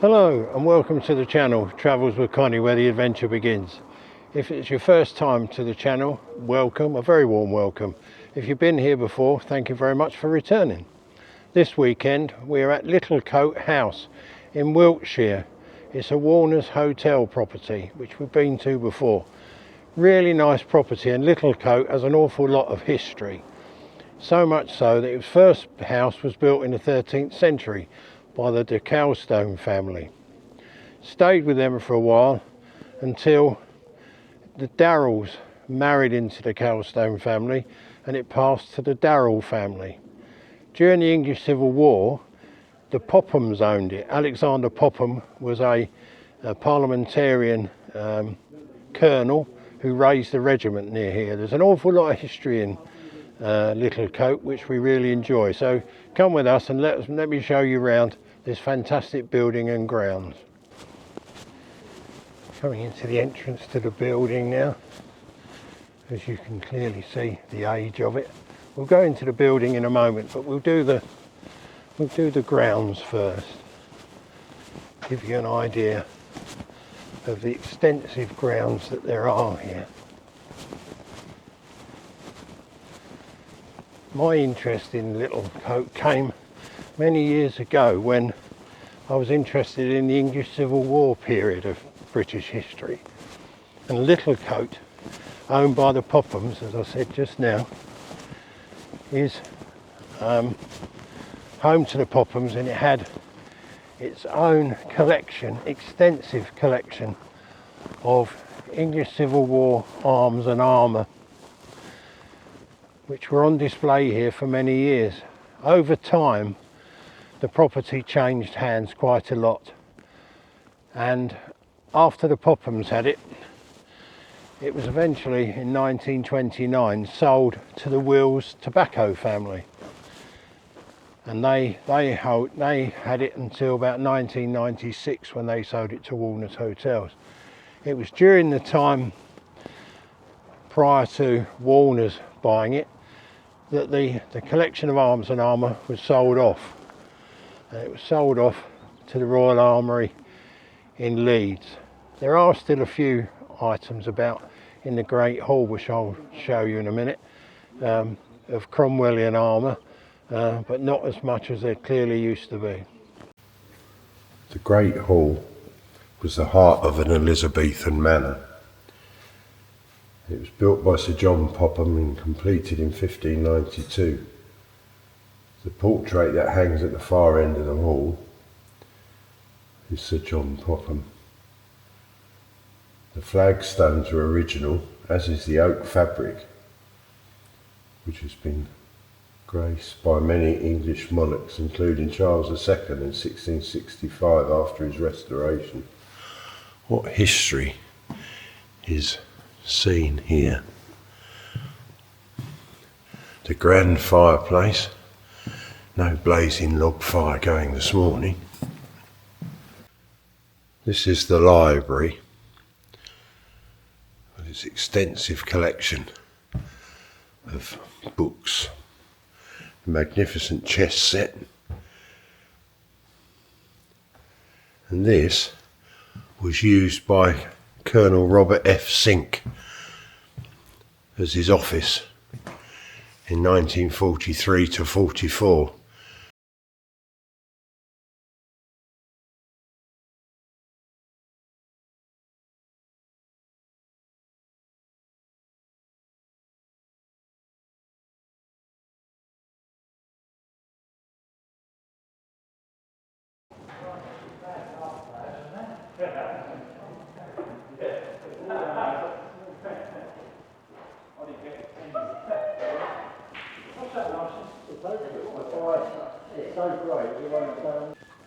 Hello and welcome to the channel Travels with Connie, where the adventure begins. If it's your first time to the channel, welcome, a very warm welcome. If you've been here before, thank you very much for returning. This weekend we're at Littlecote House in Wiltshire. It's a Warner's hotel property which we've been to before. Really nice property, and Littlecote has an awful lot of history. So much so that its first house was built in the 13th century by the de Calstone family. Stayed with them for a while until the Darrells married into the Calstone family and it passed to the Darrell family. During the English Civil War, the Poppams owned it. Alexander Poppam was a parliamentarian colonel who raised a regiment near here. There's an awful lot of history in Littlecote which we really enjoy. So come with us and let me show you around this fantastic building and grounds. Coming into the entrance to the building now. As you can clearly see the age of it. We'll go into the building in a moment, but we'll do the grounds first. Give you an idea of the extensive grounds that there are here. My interest in Littlecote came many years ago when I was interested in the English Civil War period of British history. And Littlecote, owned by the Poppams, as I said just now, is home to the Poppams, and it had its own collection, extensive collection of English Civil War arms and armour, which were on display here for many years. Over time, the property changed hands quite a lot, and after the Poppams had it, it was eventually in 1929 sold to the Wills tobacco family, and they had it until about 1996 when they sold it to Warner's Hotels. It was during the time prior to Warner's buying it that the collection of arms and armour was sold off. And it was sold off to the Royal Armoury in Leeds. There are still a few items about in the Great Hall, which I'll show you in a minute, of Cromwellian armour, but not as much as there clearly used to be. The Great Hall was the heart of an Elizabethan manor. It was built by Sir John Poppam and completed in 1592. The portrait that hangs at the far end of the hall is Sir John Poppam. The flagstones were original, as is the oak fabric, which has been graced by many English monarchs, including Charles II in 1665 after his restoration. What history is seen here? The grand fireplace. No blazing log fire going this morning. This is the library with its extensive collection of books. A magnificent chess set. And this was used by Colonel Robert F. Sink as his office in 1943 to 44.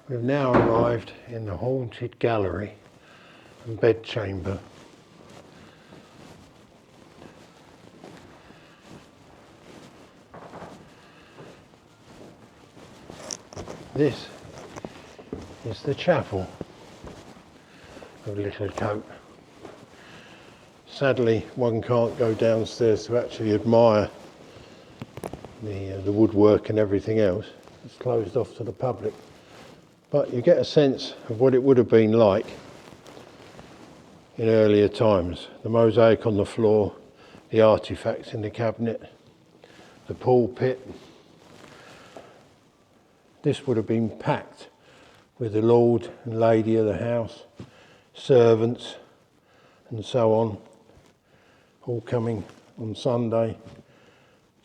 We've now arrived in the haunted gallery and bedchamber. This is the chapel of Littlecote. Sadly, one can't go downstairs to actually admire the woodwork and everything else. It's closed off to the public. but you get a sense of what it would have been like in earlier times. The mosaic on the floor, the artefacts in the cabinet, the pulpit. This would have been packed with the lord and lady of the house, servants and so on, all coming on Sunday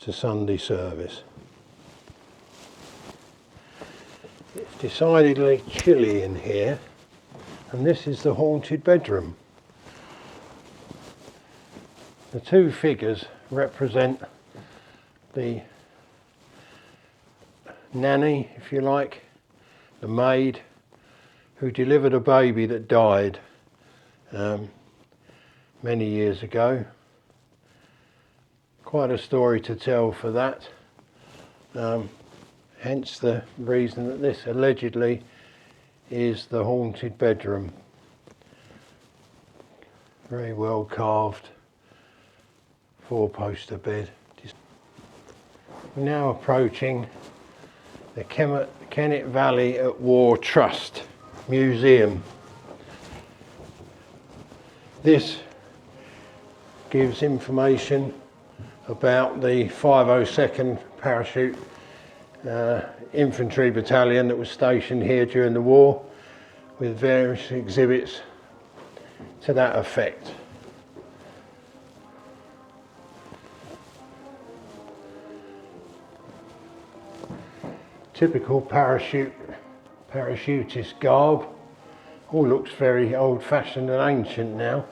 to Sunday service. It's decidedly chilly in here, and this is the haunted bedroom. The two figures represent the nanny, if you like, the maid who delivered a baby that died many years ago. Quite a story to tell for that. Hence the reason that this allegedly is the haunted bedroom. Very well carved four-poster bed. We're now approaching the Kennet Valley at War Trust Museum. This gives information about the 502nd Parachute Infantry Battalion that was stationed here during the war, with various exhibits to that effect. Typical parachutist garb. All looks very old-fashioned and ancient now.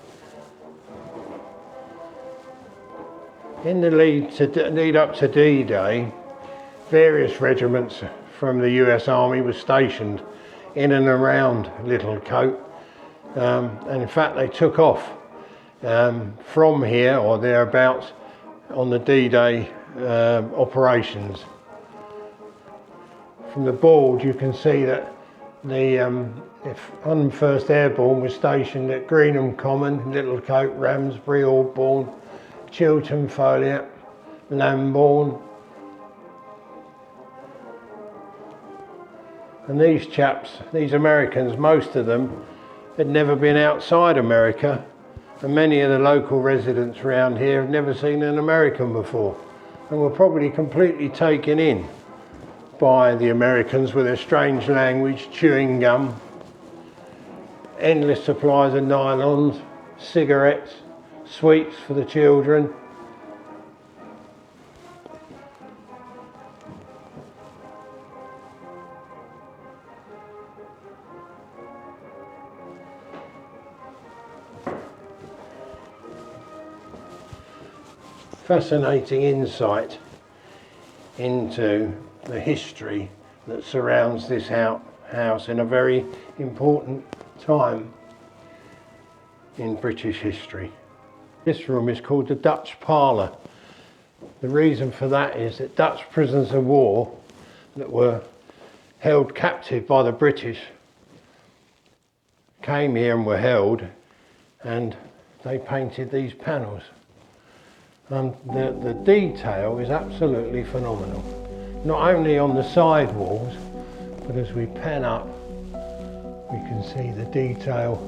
In the lead up to D-Day, various regiments from the US Army were stationed in and around Littlecote, and in fact they took off from here or thereabouts on the D-Day operations. From the board you can see that the 101st Airborne was stationed at Greenham Common, Littlecote, Ramsbury, Aldbourne, Chiltern, Folliot, Lambourne. And these chaps, these Americans, most of them had never been outside America, and many of the local residents around here have never seen an American before, and were probably completely taken in by the Americans with their strange language, chewing gum, endless supplies of nylons, cigarettes, sweets for the children. Fascinating insight into the history that surrounds this house in a very important time in British history. This room is called the Dutch parlor. The reason for that is that Dutch prisoners of war that were held captive by the British came here and were held, and they painted these panels. And the detail is absolutely phenomenal. Not only on the side walls, but as we pan up, we can see the detail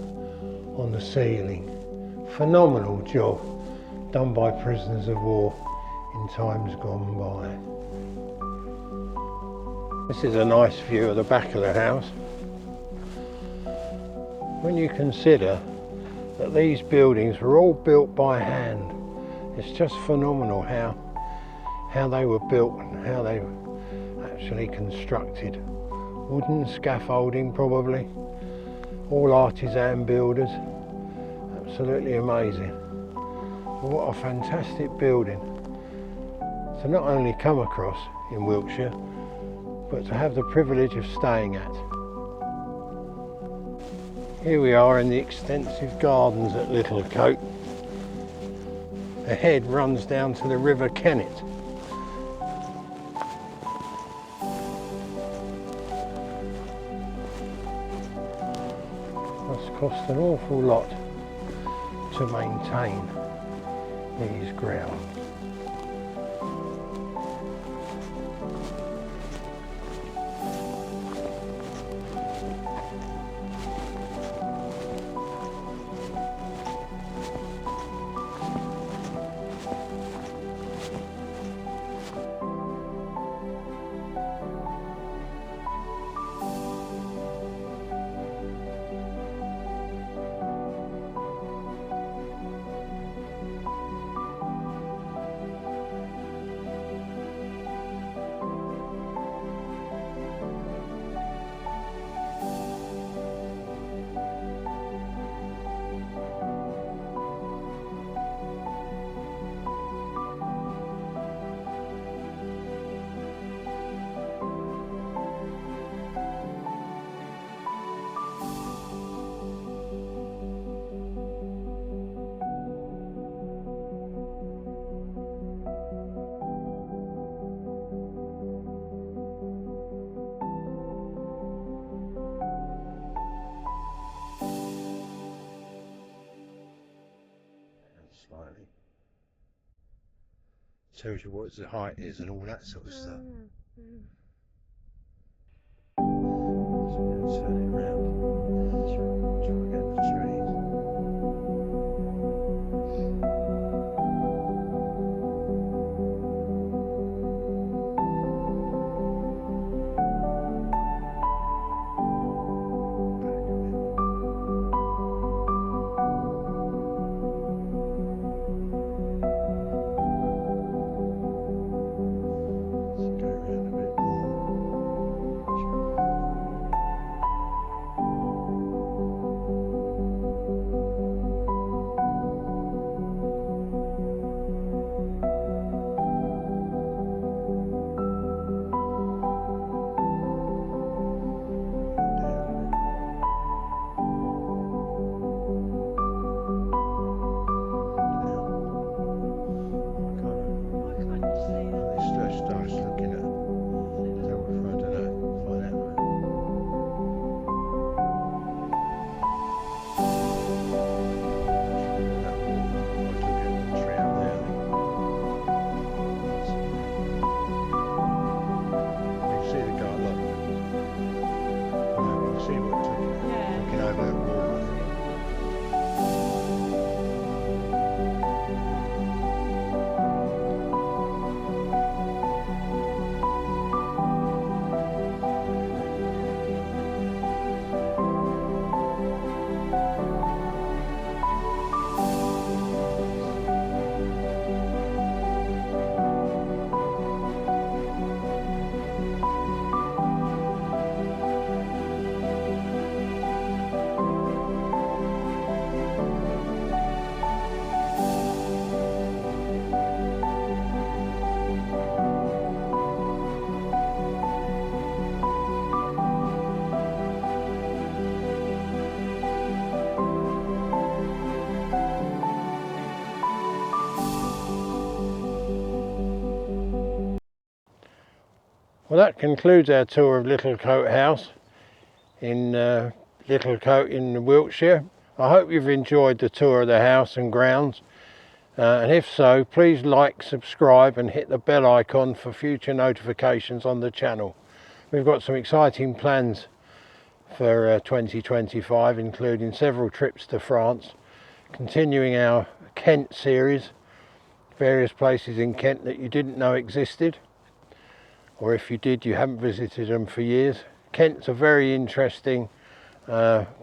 on the ceiling. Phenomenal job done by prisoners of war in times gone by. This is a nice view of the back of the house. When you consider that these buildings were all built by hand, it's just phenomenal how they were built and how they were actually constructed. Wooden scaffolding probably, all artisan builders. Absolutely amazing. What a fantastic building to not only come across in Wiltshire, but to have the privilege of staying at. Here we are in the extensive gardens at Littlecote. The head runs down to the River Kennet. Must cost an awful lot to maintain these grounds. Tells you what the height is and all that sort of stuff. So we're going to turn it round. Try and get the trees. Well, that concludes our tour of Littlecote House in Littlecote in Wiltshire. I hope you've enjoyed the tour of the house and grounds, and if so, please like, subscribe and hit the bell icon for future notifications on the channel. We've got some exciting plans for 2025, including several trips to France, continuing our Kent series, various places in Kent that you didn't know existed, or if you did, you haven't visited them for years. Kent's a very interesting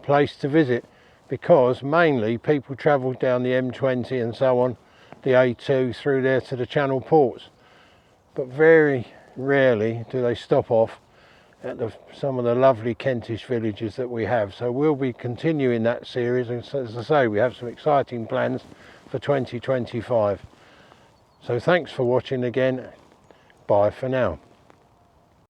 place to visit because mainly people travel down the M20 and so on, the A2 through there to the Channel ports, but very rarely do they stop off at some of the lovely Kentish villages that we have. So we'll be continuing that series, and as I say, we have some exciting plans for 2025. So thanks for watching again. Bye for now.